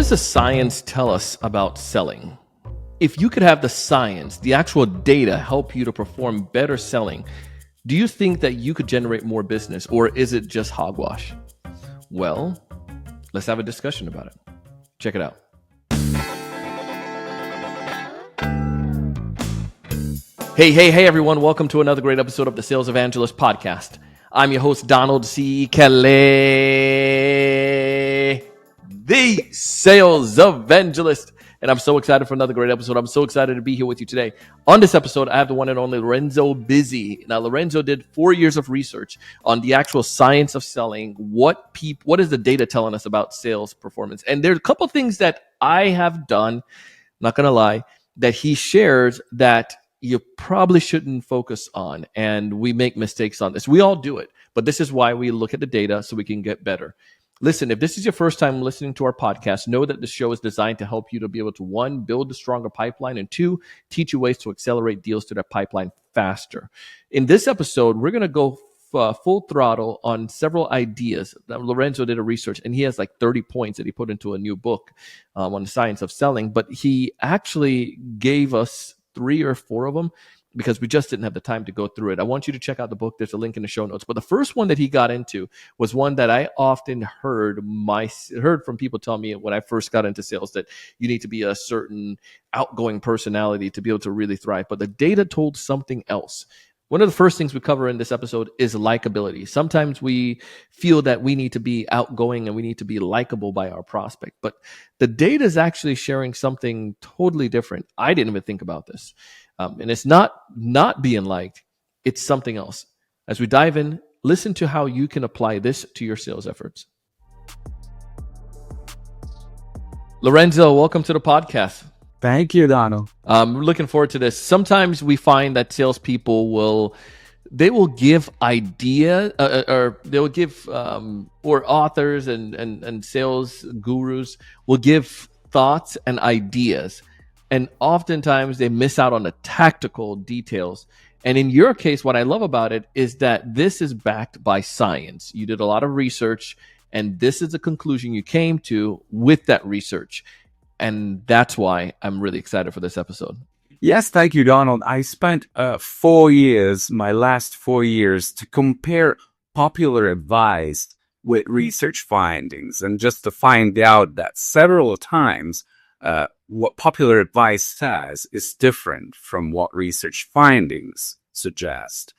does the science tell us about selling? If you could have the science, the actual data help you to perform better selling, do you think that you could generate more business, or is it just hogwash? Well, let's have a discussion about it. Check it out. Hey, everyone. Welcome to another great episode of the Sales Evangelist Podcast. I'm your host, Donald C. Kelly, the Sales Evangelist. And I'm so excited for another great episode. I'm so excited to be here with you today. On this episode, I have the one and only Lorenzo Bizzi. Now, Lorenzo did 4 years of research on the actual science of selling. What is the data telling us about sales performance? And there's a couple things that I have done, not going to lie, that he shares that you probably shouldn't focus on. And we make mistakes on this. We all do it. But this is why we look at the data so we can get better. Listen, if this is your first time listening to our podcast, know that the show is designed to help you to be able to, one, build a stronger pipeline, and two, teach you ways to accelerate deals to that pipeline faster. In this episode, we're going to go full throttle on several ideas. Lorenzo did a research, and he has like 30 points that he put into a new book on the science of selling, but he actually gave us 3 or 4 of them because we just didn't have the time to go through it. I want you to check out the book. There's a link in the show notes. But the first one that he got into was one that I often heard from people tell me when I first got into sales, that you need to be a certain outgoing personality to be able to really thrive. But the data told something else. One of the first things we cover in this episode is likability. Sometimes we feel that we need to be outgoing and we need to be likable by our prospect. But the data is actually sharing something totally different. I didn't even think about this. And it's not being liked. It's something else. As we dive in, listen to how you can apply this to your sales efforts. Lorenzo, welcome to the podcast. Thank you, Donald. We're looking forward to this. Sometimes we find that salespeople will give idea, or they will give, or authors and sales gurus will give thoughts and ideas. And oftentimes they miss out on the tactical details. And in your case, what I love about it is that this is backed by science. You did a lot of research, and this is the conclusion you came to with that research. And that's why I'm really excited for this episode. Yes, thank you, Donald. I spent my last 4 years, to compare popular advice with research findings, and just to find out that several times what popular advice says is different from what research findings suggest.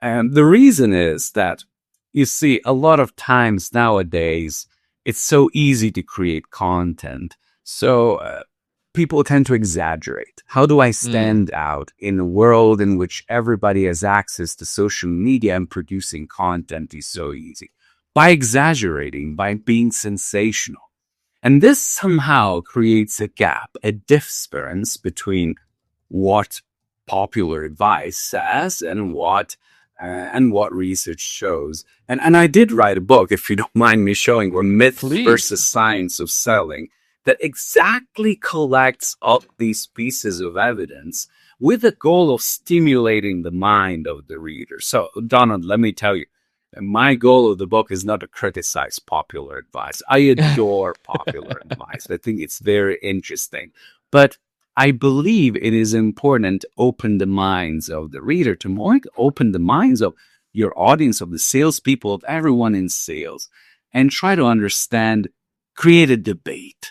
And the reason is that, you see, a lot of times nowadays, it's so easy to create content. So people tend to exaggerate. How do I stand out in a world in which everybody has access to social media and producing content is so easy? By exaggerating, by being sensational. And this somehow creates a gap, a difference between what popular advice says and what research shows. And I did write a book, if you don't mind me showing, where Myth versus Science of Selling, that exactly collects all these pieces of evidence with the goal of stimulating the mind of the reader. So, Donald, let me tell you, my goal of the book is not to criticize popular advice. I adore popular advice. I think it's very interesting. But I believe it is important to open the minds of the reader, to more open the minds of your audience, of the salespeople, of everyone in sales, and try to understand, create a debate.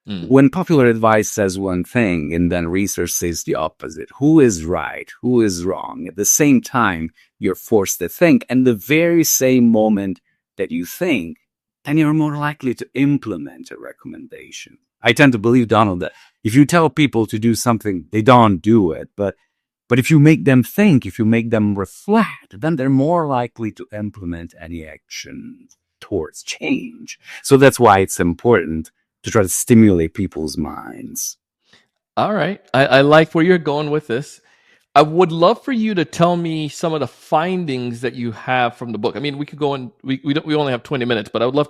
When popular advice says one thing and then research says the opposite, who is right, who is wrong? At the same time, you're forced to think. And the very same moment that you think, then you're more likely to implement a recommendation. I tend to believe, Donald, that if you tell people to do something, they don't do it. But if you make them think, if you make them reflect, then they're more likely to implement any action towards change. So that's why it's important to try to stimulate people's minds. All right. I like where you're going with this. I would love for you to tell me some of the findings that you have from the book. I mean, we could go in, we only have 20 minutes, but I would love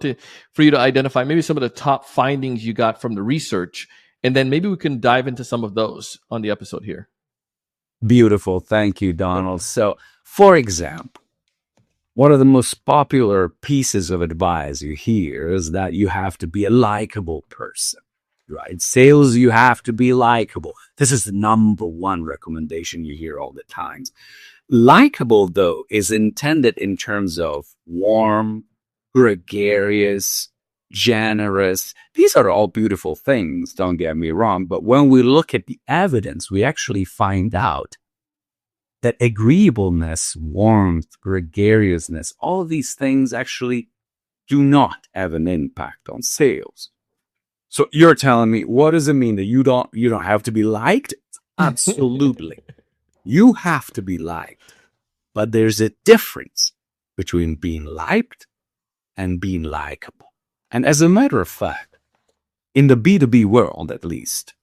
for you to identify maybe some of the top findings you got from the research, and then maybe we can dive into some of those on the episode here. Beautiful. Thank you, Donald. So, for example, one of the most popular pieces of advice you hear is that you have to be a likable person. right? Sales, you have to be likable. This is the number one recommendation you hear all the time. Likable, though, is intended in terms of warm, gregarious, generous. These are all beautiful things, don't get me wrong. But when we look at the evidence, we actually find out that agreeableness, warmth, gregariousness, all these things actually do not have an impact on sales. So you're telling me, what does it mean that you don't have to be liked? Absolutely. You have to be liked. But there's a difference between being liked and being likable. And as a matter of fact, in the B2B world at least,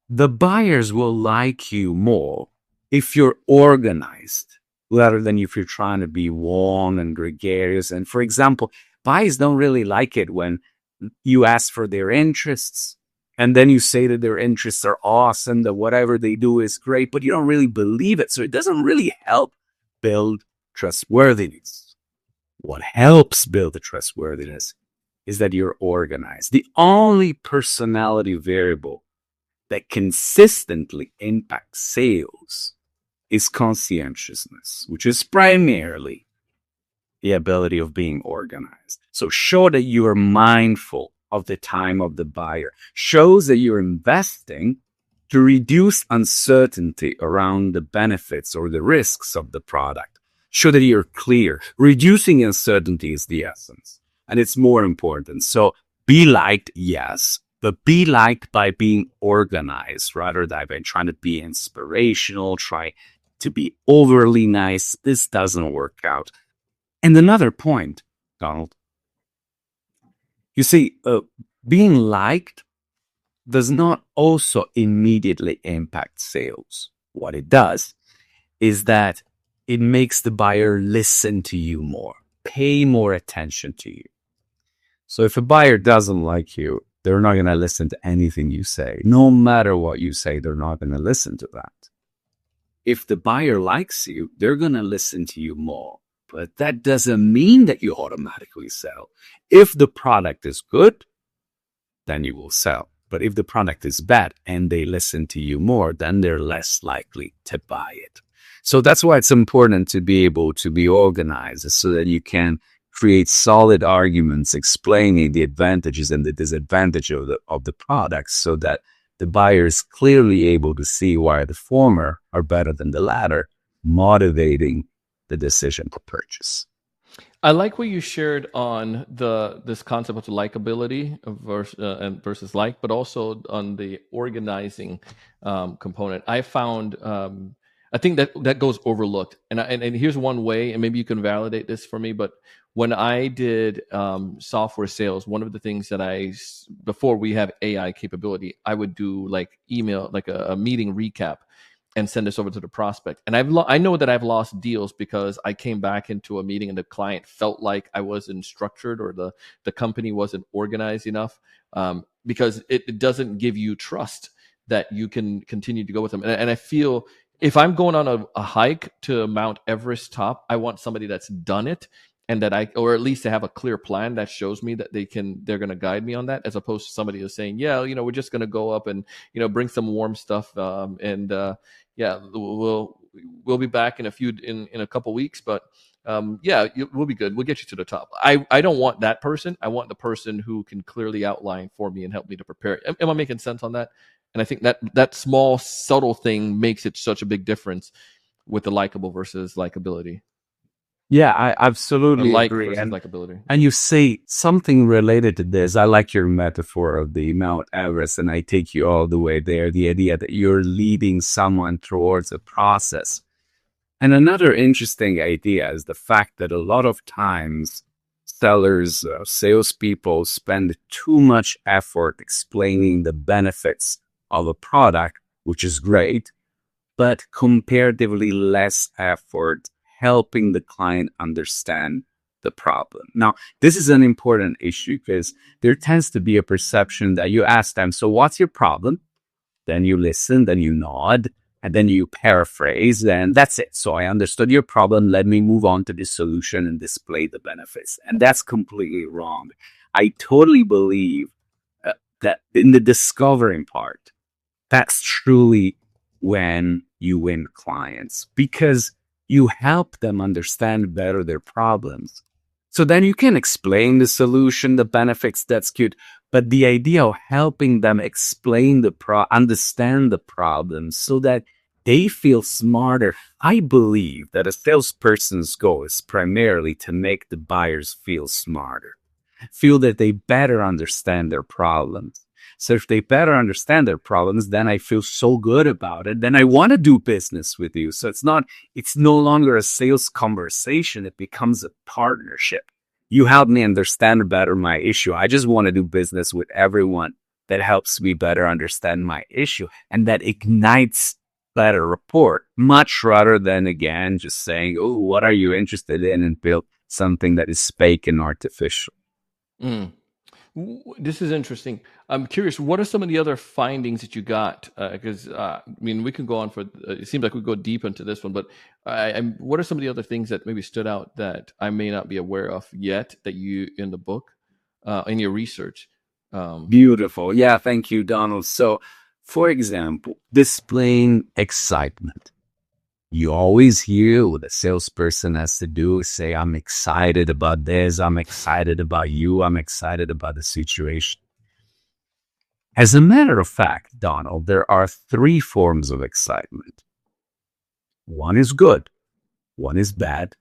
the buyers will like you more if you're organized rather than if you're trying to be warm and gregarious. And for example, buyers don't really like it when you ask for their interests and then you say that their interests are awesome, that whatever they do is great, but you don't really believe it. So it doesn't really help build trustworthiness. What helps build the trustworthiness is that you're organized. The only personality variable that consistently impacts sales is conscientiousness, which is primarily the ability of being organized. So show that you are mindful of the time of the buyer, shows that you're investing to reduce uncertainty around the benefits or the risks of the product. Show that you're clear. Reducing uncertainty is the essence, and it's more important. So be liked, yes, but be liked by being organized rather than by trying to be inspirational, try to be overly nice. This doesn't work out. And another point, Donald, you see, being liked does not also immediately impact sales. What it does is that it makes the buyer listen to you more, pay more attention to you. So if a buyer doesn't like you, they're not going to listen to anything you say. No matter what you say, they're not going to listen to that. If the buyer likes you, they're going to listen to you more. But that doesn't mean that you automatically sell. If the product is good, then you will sell. But if the product is bad and they listen to you more, then they're less likely to buy it. So that's why it's important to be able to be organized so that you can create solid arguments explaining the advantages and the disadvantages of the product so that the buyer is clearly able to see why the former are better than the latter, motivating the decision to purchase. I like what you shared on this concept of likability versus like, but also on the organizing component. I found I think that goes overlooked, and here's one way, and maybe you can validate this for me. But when I did software sales, one of the things that before we have AI capability, I would do like email, like a meeting recap, and send this over to the prospect. And I know that I've lost deals because I came back into a meeting and the client felt like I wasn't structured or the company wasn't organized enough, because it doesn't give you trust that you can continue to go with them. And I feel if I'm going on a hike to Mount Everest top, I want somebody that's done it and or at least to have a clear plan that shows me that they're going to guide me on that, as opposed to somebody who's saying, yeah, we're just going to go up and, bring some warm stuff. Yeah, we'll be back in a couple weeks, but yeah, we'll be good. We'll get you to the top. I don't want that person. I want the person who can clearly outline for me and help me to prepare. Am I making sense on that? And I think that small subtle thing makes it such a big difference with the likable versus likability. Yeah, I Or absolutely like agree. versus And likability. you say something related to this. I like your metaphor of the Mount Everest, and I take you all the way there. The idea that you're leading someone towards a process. And another interesting idea is the fact that a lot of times sellers, salespeople spend too much effort explaining the benefits of a product, which is great, but comparatively less effort helping the client understand the problem. Now, this is an important issue because there tends to be a perception that you ask them, so what's your problem? Then you listen, then you nod, and then you paraphrase, and that's it. So I understood your problem. Let me move on to the solution and display the benefits. And that's completely wrong. I totally believe that in the discovering part, that's truly when you win clients, because you help them understand better their problems. So then you can explain the solution, the benefits, that's good. But the idea of helping them explain understand the problem so that they feel smarter. I believe that a salesperson's goal is primarily to make the buyers feel smarter, feel that they better understand their problems. So if they better understand their problems, then I feel so good about it. Then I want to do business with you. So it's no longer a sales conversation. It becomes a partnership. You help me understand better my issue. I just want to do business with everyone that helps me better understand my issue. And that ignites better rapport, much rather than, again, just saying, oh, what are you interested in? And build something that is fake and artificial. Mm. This is interesting. I'm curious, what are some of the other findings that you got? Because I mean, we can go on for. It seems like we go deep into this one, but what are some of the other things that maybe stood out that I may not be aware of yet that you in the book, in your research? Beautiful. Yeah, thank you, Donald. So, for example, displaying excitement. You always hear what a salesperson has to do, say, I'm excited about this, I'm excited about you, I'm excited about the situation. As a matter of fact, Donald, there are three forms of excitement. One is good, one is bad,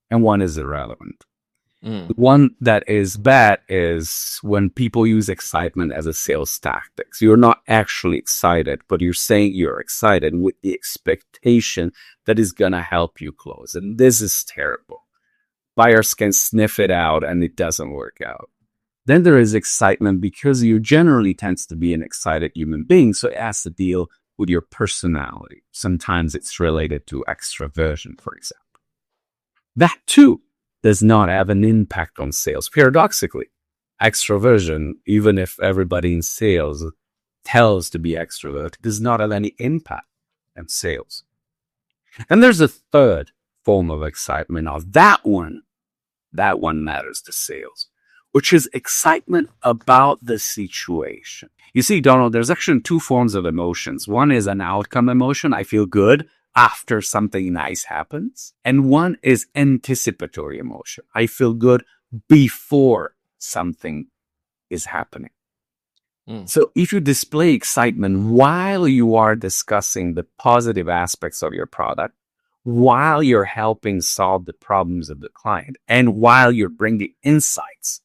and one is irrelevant. Mm. The one that is bad is when people use excitement as a sales tactic. So you're not actually excited, but you're saying you're excited with the expectation that is going to help you close. And this is terrible. Buyers can sniff it out and it doesn't work out. Then there is excitement because you generally tends to be an excited human being. So it has to deal with your personality. Sometimes it's related to extroversion, for example. That too does not have an impact on sales. Paradoxically, extroversion, even if everybody in sales tells to be extrovert, does not have any impact on sales. And there's a third form of excitement. Now that one matters to sales, which is excitement about the situation. You see, Donald, there's actually two forms of emotions. One is an outcome emotion. I feel good after something nice happens. And one is anticipatory emotion. I feel good before something is happening. Mm. So if you display excitement while you are discussing the positive aspects of your product, while you're helping solve the problems of the client, and while you're bringing insights,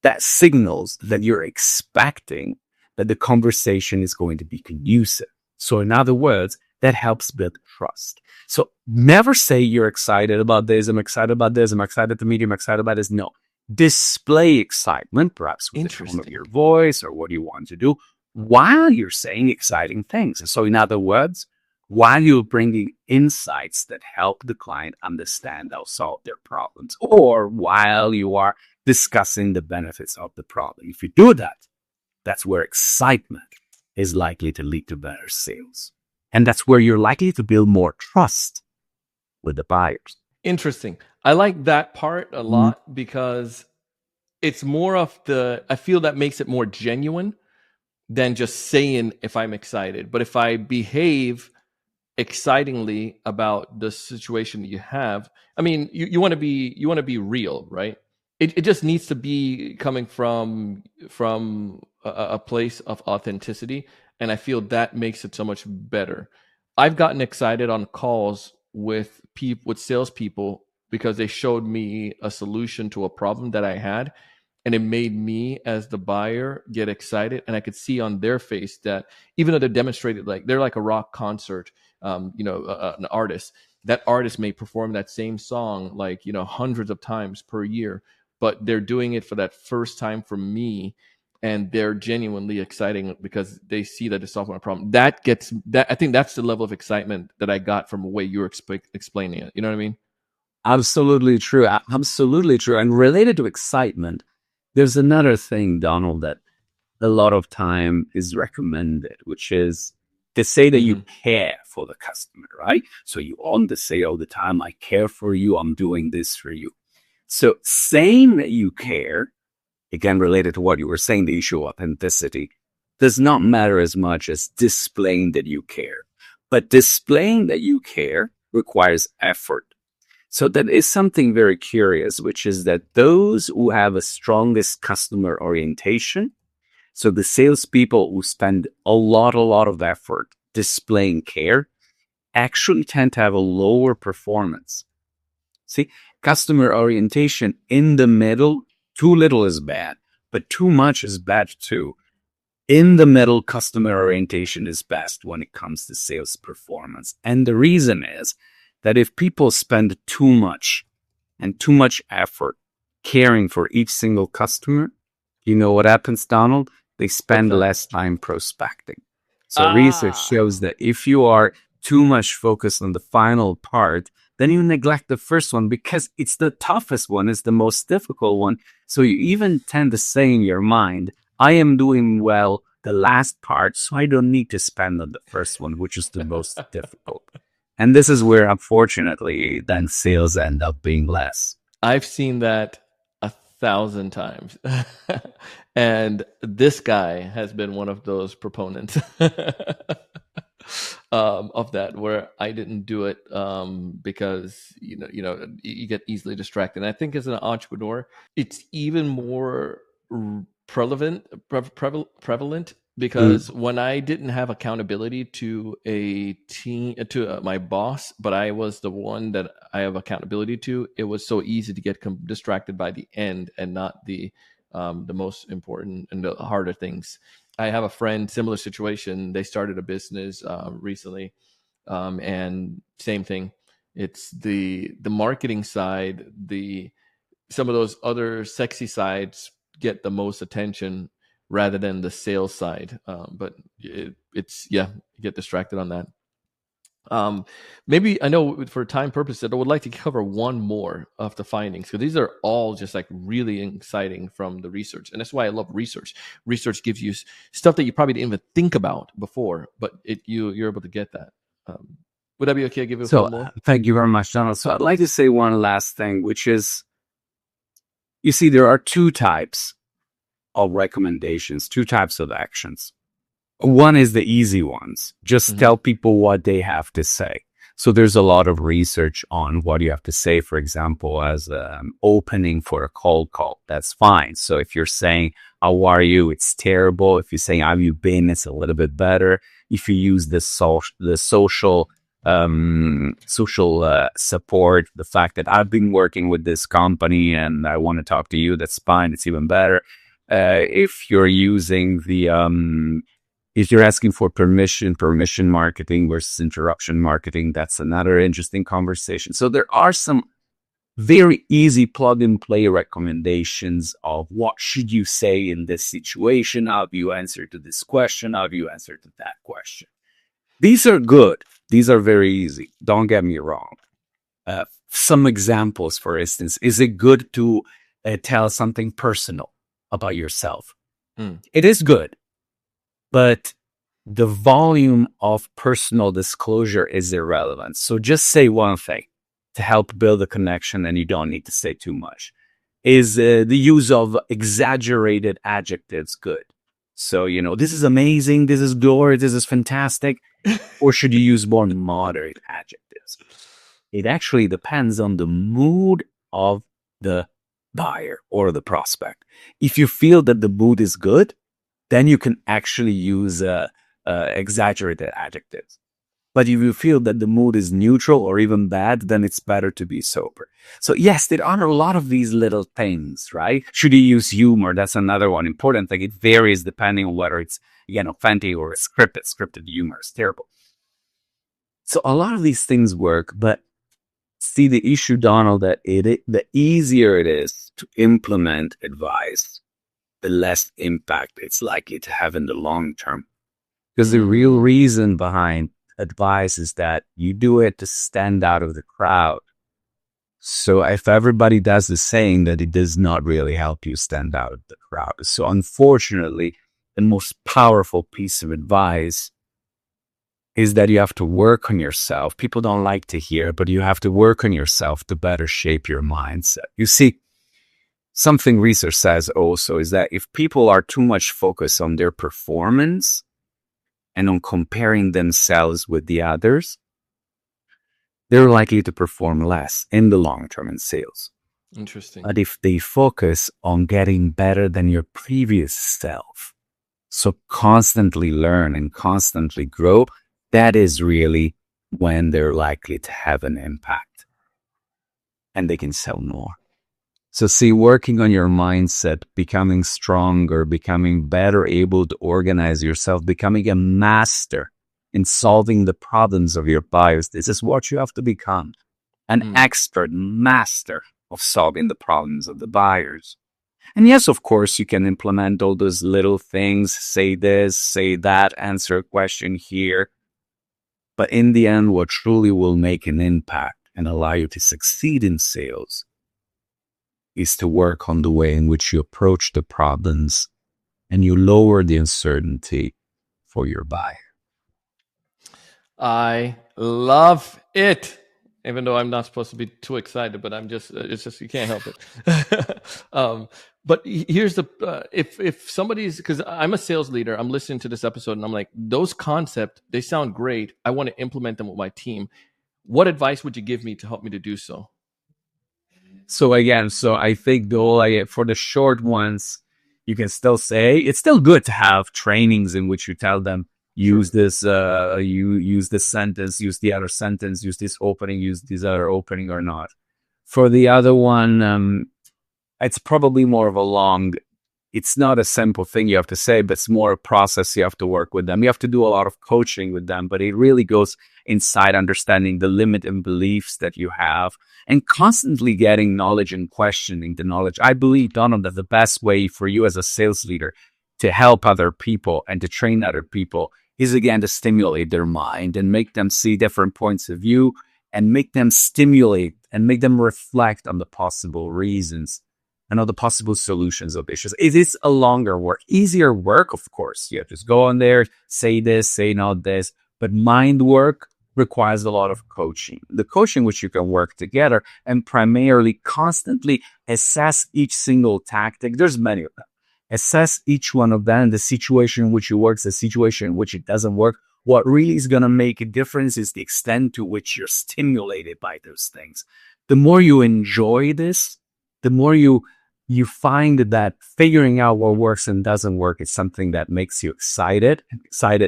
that signals that you're expecting that the conversation is going to be conducive. So in other words, that helps build trust. So never say you're excited about this, I'm excited about this, I'm excited to meet you, I'm excited about this. No. Display excitement, perhaps with the tone of your voice or what you want to do, while you're saying exciting things. And so in other words, while you're bringing insights that help the client understand how to solve their problems, or while you are discussing the benefits of the problem. If you do that, that's where excitement is likely to lead to better sales. And that's where you're likely to build more trust with the buyers. Interesting. I like that part a lot because it's more of I feel that makes it more genuine than just saying if I'm excited. But if I behave excitingly about the situation that you have, I mean, you want to be real, right? It just needs to be coming from a place of authenticity, and I feel that makes it so much better. I've gotten excited on calls with salespeople because they showed me a solution to a problem that I had, and it made me as the buyer get excited, and I could see on their face that even though they're demonstrated, like they're like a rock concert, an artist, that artist may perform that same song like hundreds of times per year, but they're doing it for that first time for me, and they're genuinely exciting because they see that it's solving a problem. I think that's the level of excitement that I got from the way you're explaining it. You know what I mean? Absolutely true. Absolutely true. And related to excitement, there's another thing, Donald, that a lot of time is recommended, which is to say that you care for the customer, right? So you on to say all the time, I care for you, I'm doing this for you. So saying that you care again, related to what you were saying, the issue of authenticity, does not matter as much as displaying that you care. But displaying that you care requires effort. So that is something very curious, which is that those who have a strongest customer orientation, so the salespeople who spend a lot of effort displaying care, actually tend to have a lower performance. See, customer orientation in the middle, too little is bad, but too much is bad too. In the middle, customer orientation is best when it comes to sales performance. And the reason is that if people spend too much and too much effort caring for each single customer, you know what happens, Donald? They spend less time prospecting. So research shows that if you are too much focused on the final part, then you neglect the first one because it's the toughest one, it's the most difficult one. So you even tend to say in your mind, I am doing well the last part, so I don't need to spend on the first one, which is the most difficult. And this is where, unfortunately, then sales end up being less. I've seen that 1,000 times. And this guy has been one of those proponents of that, where I didn't do it because you get easily distracted. And I think as an entrepreneur, it's even more prevalent because when I didn't have accountability to a team, to my boss, but I was the one that I have accountability to, it was so easy to get distracted by the end and not the most important and the harder things. I have a friend, similar situation. They started a business recently, and same thing. It's the marketing side, some of those other sexy sides get the most attention rather than the sales side. But it's you get distracted on that. Maybe I know for time purposes, I would like to cover one more of the findings because these are all just like really exciting from the research, and that's why I love research. Research gives you stuff that you probably didn't even think about before, but you're able to get that. Would that be okay? Give it one more. Thank you very much, Donald. So I'd like to say one last thing, which is, you see, there are two types of recommendations, two types of actions. One is the easy ones. Just tell people what they have to say. So there's a lot of research on what you have to say, for example, as an opening for a cold call. That's fine. So if you're saying, how are you? It's terrible. If you're saying, how have you been? It's a little bit better. If you use the social support, the fact that I've been working with this company and I want to talk to you, that's fine. It's even better. If you're using if you're asking for permission marketing versus interruption marketing, that's another interesting conversation. So there are some very easy plug and play recommendations of what should you say in this situation? How do you answer to this question? How do you answer to that question? These are good. These are very easy. Don't get me wrong. Some examples, for instance, is it good to tell something personal about yourself? It is good. But the volume of personal disclosure is irrelevant. So just say one thing to help build a connection, and you don't need to say too much. Is the use of exaggerated adjectives good? So, this is amazing, this is glorious, this is fantastic. Or should you use more moderate adjectives? It actually depends on the mood of the buyer or the prospect. If you feel that the mood is good, then you can actually use exaggerated adjectives. But if you feel that the mood is neutral or even bad, then it's better to be sober. So yes, there are a lot of these little things, right? Should you use humor? That's another one important thing. It varies depending on whether it's, authentic or scripted. Scripted humor is terrible. So a lot of these things work, but see the issue, Donald, that the easier it is to implement advice, the less impact it's likely to have in the long term. Because the real reason behind advice is that you do it to stand out of the crowd. So if everybody does the same, that it does not really help you stand out of the crowd. So unfortunately, the most powerful piece of advice is that you have to work on yourself. People don't like to hear, but you have to work on yourself to better shape your mindset. You see, something research says also is that if people are too much focused on their performance and on comparing themselves with the others, they're likely to perform less in the long term in sales. Interesting. But if they focus on getting better than your previous self, so constantly learn and constantly grow, that is really when they're likely to have an impact and they can sell more. So see, working on your mindset, becoming stronger, becoming better able to organize yourself, becoming a master in solving the problems of your buyers. This is what you have to become, an expert master of solving the problems of the buyers. And yes, of course, you can implement all those little things, say this, say that, answer a question here. But in the end, what truly will make an impact and allow you to succeed in sales is to work on the way in which you approach the problems and you lower the uncertainty for your buyer. I love it. Even though I'm not supposed to be too excited, but I'm just, it's just, you can't help it. But here's the, if somebody's, because I'm a sales leader, I'm listening to this episode and I'm like, those concepts, they sound great. I want to implement them with my team. What advice would you give me to help me to do so? So again, I think the whole idea for the short ones, you can still say it's still good to have trainings in which you tell them, use this, you use this sentence, use the other sentence, use this opening, use this other opening or not. For the other one, it's probably more of a long, it's not a simple thing you have to say, but it's more a process you have to work with them. You have to do a lot of coaching with them, but it really goes inside understanding the limit and beliefs that you have and constantly getting knowledge and questioning the knowledge. I believe, Donald, that the best way for you as a sales leader to help other people and to train other people is, again, to stimulate their mind and make them see different points of view and make them stimulate and make them reflect on the possible reasons and all the possible solutions of issues. It is a longer work, easier work, of course. You have to just go on there, say this, say not this, but mind work requires a lot of coaching. The coaching which you can work together and primarily constantly assess each single tactic. There's many of them. Assess each one of them, the situation in which it works, the situation in which it doesn't work. What really is going to make a difference is the extent to which you're stimulated by those things. The more you enjoy this, the more you find that figuring out what works and doesn't work is something that makes you excited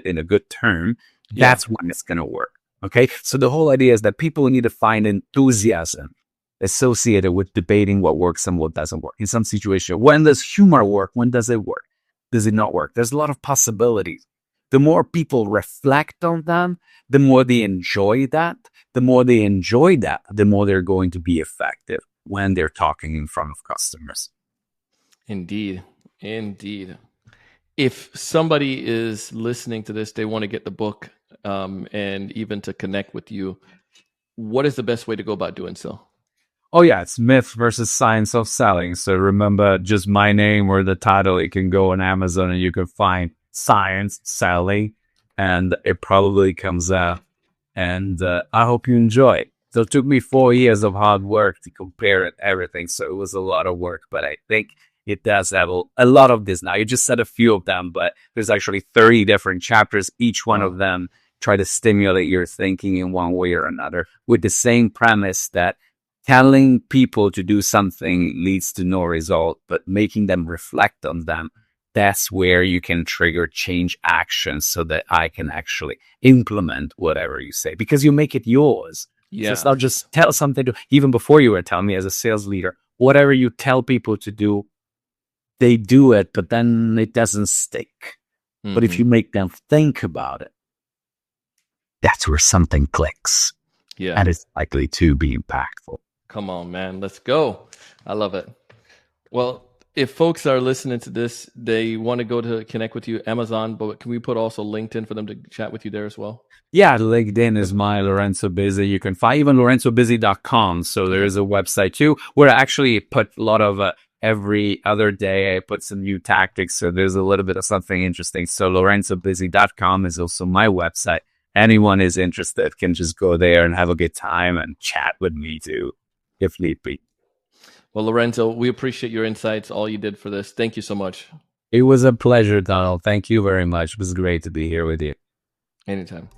in a good term. That's when it's going to work. Okay. So the whole idea is that people need to find enthusiasm associated with debating what works and what doesn't work. In some situation, when does humor work? When does it work? Does it not work? There's a lot of possibilities. The more people reflect on them, the more they enjoy that. The more they enjoy that, the more they're going to be effective when they're talking in front of customers. Indeed. If somebody is listening to this, they want to get the book and even to connect with you, what is the best way to go about doing so? Oh yeah, it's Myth versus Science of Selling. So remember just my name or the title. You can go on Amazon and you can find Science Selling and it probably comes out. And I hope you enjoy it. So it took me 4 years of hard work to compare it, everything. So it was a lot of work, but I think it does have a lot of this now. You just said a few of them, but there's actually 30 different chapters. Each one of them try to stimulate your thinking in one way or another with the same premise that telling people to do something leads to no result, but making them reflect on them, that's where you can trigger change actions so that I can actually implement whatever you say because you make it yours. Yeah. So it's not just tell something to, even before you were telling me as a sales leader, whatever you tell people to do, they do it, but then it doesn't stick. Mm-hmm. But if you make them think about it, that's where something clicks. Yeah. And it's likely to be impactful. Come on, man. Let's go. I love it. Well, if folks are listening to this, they want to go to connect with you, Amazon, but can we put also LinkedIn for them to chat with you there as well? Yeah, LinkedIn is my Lorenzo Bizzi. You can find even lorenzobizzi.com. So there is a website too, where I actually put a lot of every other day, I put some new tactics. So there's a little bit of something interesting. So lorenzobizzi.com is also my website. Anyone is interested can just go there and have a good time and chat with me too, if need be. Well, Lorenzo, we appreciate your insights, all you did for this. Thank you so much. It was a pleasure, Donald. Thank you very much. It was great to be here with you. Anytime.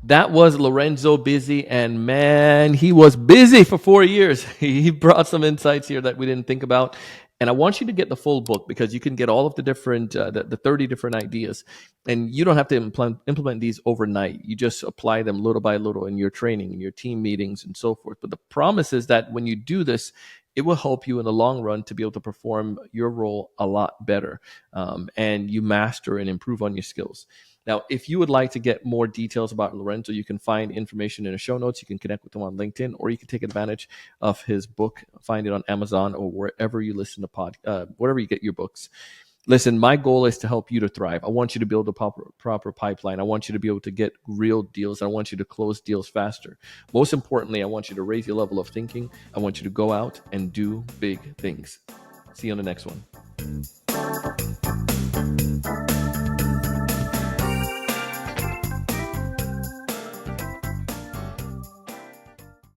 That was Lorenzo Bizzi, and man, he was busy for 4 years. He brought some insights here that we didn't think about. And I want you to get the full book because you can get all of the different, the 30 different ideas. And you don't have to implement these overnight. You just apply them little by little in your training, in your team meetings, and so forth. But the promise is that when you do this, it will help you in the long run to be able to perform your role a lot better. And you master and improve on your skills. Now, if you would like to get more details about Lorenzo, you can find information in the show notes. You can connect with him on LinkedIn, or you can take advantage of his book. Find it on Amazon or wherever you listen to wherever you get your books. Listen, my goal is to help you to thrive. I want you to build a proper pipeline. I want you to be able to get real deals. I want you to close deals faster. Most importantly, I want you to raise your level of thinking. I want you to go out and do big things. See you on the next one.